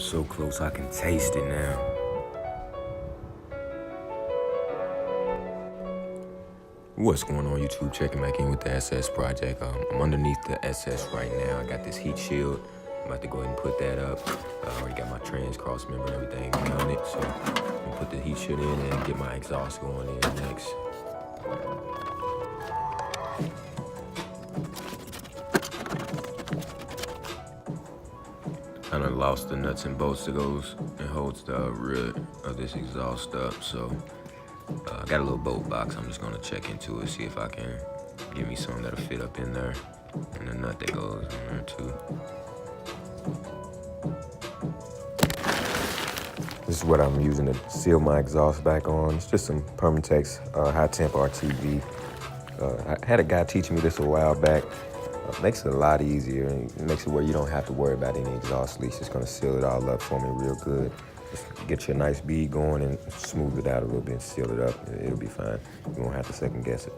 So close, I can taste it now. What's going on, YouTube? Checking back in with the SS project. I'm underneath the SS right now. I got this heat shield. I'm about to go ahead and put that up. I already got my trans cross member and everything mounted, so I'm gonna put the heat shield in and get my exhaust going in next. I done lost the nuts and bolts that goes and holds the rear of this exhaust up, so I got a little bolt box. I'm just gonna check into it, see if I can get me some that'll fit up in there, and the nut that goes in there too. This is what I'm using to seal my exhaust back on. It's just some Permatex high temp RTV. I had a guy teaching me this a while back. Makes it a lot easier, and it makes it where you don't have to worry about any exhaust leaks. It's gonna seal it all up for me real good. Just get your nice bead going and smooth it out a little bit and seal it up. It'll be fine. You won't have to second guess it.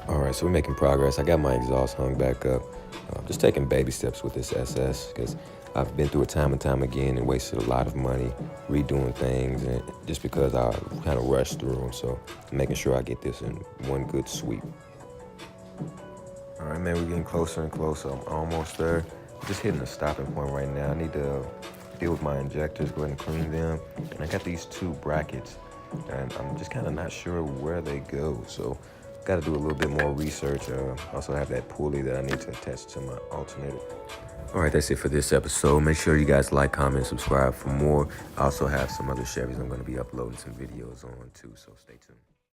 All right, so we're making progress. I got my exhaust hung back up. Just taking baby steps with this SS, because I've been through it time and time again and wasted a lot of money redoing things, and just because I kind of rushed through them. So I'm making sure I get this in one good sweep. All right, man, we're getting closer and closer. I'm almost there. I'm just hitting a stopping point right now. I need to deal with my injectors, go ahead and clean them. And I got these two brackets, and I'm just kind of not sure where they go. So got to do a little bit more research. Also have that pulley that I need to attach to my alternator. All right, that's it for this episode. Make sure you guys like, comment, subscribe for more. I also have some other Chevys I'm going to be uploading some videos on too, so stay tuned.